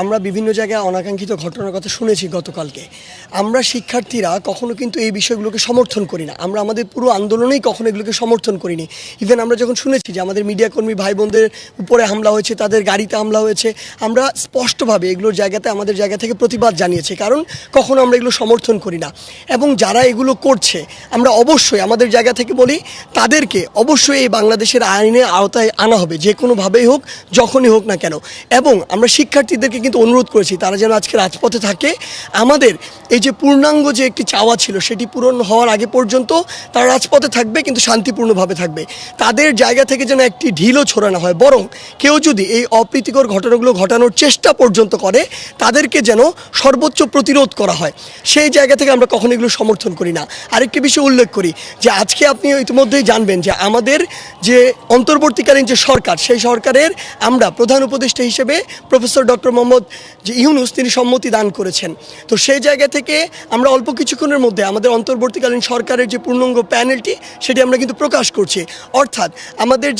আমরা বিভিন্ন জায়গায় অনাকাঙ্ক্ষিত ঘটনার কথা শুনেছি গতকালকে। আমরা শিক্ষার্থীরা কখনো কিন্তু এই বিষয়গুলোকে সমর্থন করি না। আমরা আমাদের পুরো আন্দোলনেই কখনো এগুলোকে সমর্থন করিনি। ইভেন আমরা যখন শুনেছি যে আমাদের মিডিয়া কর্মী ভাই বোনদের উপরে হামলা হয়েছে, তাদের গাড়িতে হামলা হয়েছে, আমরা স্পষ্টভাবে এগুলোর জায়গাতে আমাদের জায়গা থেকে প্রতিবাদ জানিয়েছি, কারণ কখনো আমরা এগুলো সমর্থন করি না। এবং যারা এগুলো করছে আমরা অবশ্যই আমাদের জায়গা থেকে বলি, তাদেরকে অবশ্যই এই বাংলাদেশের আইনের আওতায় আনা হবে, যে কোনোভাবেই হোক, যখনই হোক না কেন। এবং আমরা শিক্ষার্থীদেরকে কিন্তু অনুরোধ করেছি তারা যেন আজকে রাজপথে থাকে। আমাদের এই যে পূর্ণাঙ্গ যে একটি চাওয়া ছিল সেটি পূরণ হওয়ার আগে পর্যন্ত তারা রাজপথে থাকবে, কিন্তু শান্তিপূর্ণভাবে থাকবে। তাদের জায়গা থেকে যেন একটি ঢিলও ছড়ানো হয়, বরং কেউ যদি এই অপ্রীতিকর ঘটনাগুলো ঘটানোর চেষ্টা পর্যন্ত করে তাদেরকে যেন সর্বোচ্চ প্রতিরোধ করা হয়। সেই জায়গা থেকে আমরা কখনো এগুলো সমর্থন করি না। আরেকটি বিষয় উল্লেখ করি যে আজকে আপনি ইতিমধ্যেই জানবেন যে আমাদের যে অন্তর্বর্তীকালীন যে সরকার, সেই সরকারের আমরা প্রধান উপদেষ্টা হিসেবে প্রফেসর ডক্টর মোহাম্মদ ইউনূস তিনি সম্মতি দান করেছেন। তো সেই জায়গা থেকে আমরা অল্প কিছুক্ষণের মধ্যে আমাদের অন্তর্বর্তীকালীন সরকারের যে পূর্ণাঙ্গ প্যানেলটি সেটি আমরা কিন্তু প্রকাশ করছি। অর্থাৎ আমাদের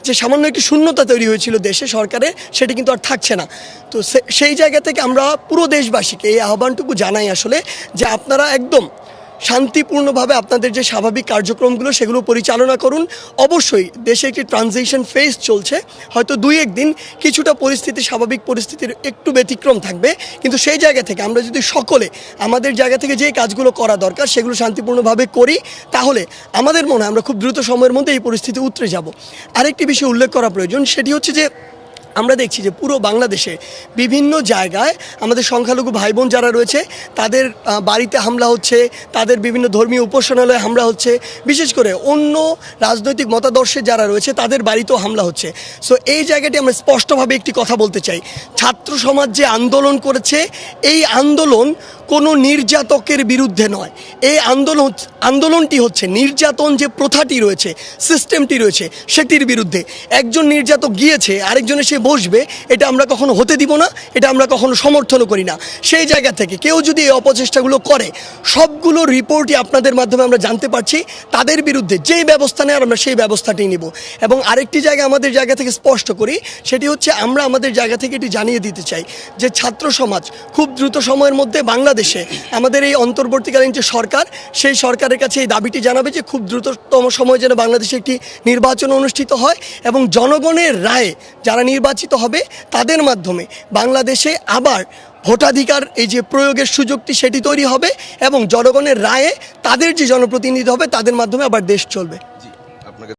যে সামান্য একটি শূন্যতা তৈরি হয়েছিল দেশে সরকারে, সেটি কিন্তু আর থাকছে না। তো সেই জায়গা থেকে আমরা পুরো দেশবাসীকে এই আহ্বানটুকু জানাই আসলে, যে আপনারা একদম শান্তিপূর্ণভাবে আপনাদের যে স্বাভাবিক কার্যক্রমগুলো সেগুলো পরিচালনা করুন। অবশ্যই দেশে একটি ট্রানজিশন ফেজ চলছে, হয়তো 2-1 দিন কিছুটা পরিস্থিতি স্বাভাবিক পরিস্থিতির একটু ব্যতিক্রম থাকবে, কিন্তু সেই জায়গা থেকে আমরা যদি সকলে আমাদের জায়গা থেকে যে কাজগুলো করা দরকার সেগুলো শান্তিপূর্ণভাবে করি, তাহলে আমাদের মনে হয় আমরা খুব দ্রুত সময়ের মধ্যে এই পরিস্থিতি উতরে যাব। আরেকটি বিষয় উল্লেখ করা প্রয়োজন, সেটি হচ্ছে যে আমরা দেখছি যে পুরো বাংলাদেশে বিভিন্ন জায়গায় আমাদের সংখ্যালঘু ভাই বোন যারা রয়েছে তাদের বাড়িতে হামলা হচ্ছে, তাদের বিভিন্ন ধর্মীয় উপাসনালয়ে হামলা হচ্ছে, বিশেষ করে অন্য রাজনৈতিক মতাদর্শে যারা রয়েছে তাদের বাড়িতেও হামলা হচ্ছে। সো এই জায়গাটি আমরা স্পষ্টভাবে একটি কথা বলতে চাই, ছাত্র সমাজ যে আন্দোলন করেছে, এই আন্দোলন কোনো নির্যাতকের বিরুদ্ধে নয়। এই আন্দোলনটি হচ্ছে নির্যাতন যে প্রথাটি রয়েছে, সিস্টেমটি রয়েছে, সেটির বিরুদ্ধে। একজন নির্যাতক গিয়েছে, আরেকজনে সে বসবে, এটা আমরা কখনো হতে দিব না, এটা আমরা কখনো সমর্থনও করি না। সেই জায়গা থেকে কেউ যদি এই অপচেষ্টাগুলো করে, সবগুলো রিপোর্টই আপনাদের মাধ্যমে আমরা জানতে পারছি, তাদের বিরুদ্ধে যেই ব্যবস্থা নেওয়ার আমরা সেই ব্যবস্থাটি নিব। এবং আরেকটি জায়গা আমাদের জায়গা থেকে স্পষ্ট করি, সেটি হচ্ছে আমরা আমাদের জায়গা থেকে এটি জানিয়ে দিতে চাই যে ছাত্র সমাজ খুব দ্রুত সময়ের মধ্যে বাংলাদেশে আমাদের এই অন্তর্বর্তীকালীন যে সরকার, সেই সরকারের কাছে এই দাবিটি জানাবে যে খুব দ্রুততম সময়ে যেন বাংলাদেশে একটি নির্বাচন অনুষ্ঠিত হয় এবং জনগণের রায়ে যারা নির্বাচিত হবে তাদের মাধ্যমে বাংলাদেশে আবার ভোটাধিকার এই যে প্রয়োগের সুযোগটি সেটি তৈরি হবে এবং জনগণের রায়ে তাদের যে জনপ্রতিনিধি হবে তাদের মাধ্যমে আবার দেশ চলবে।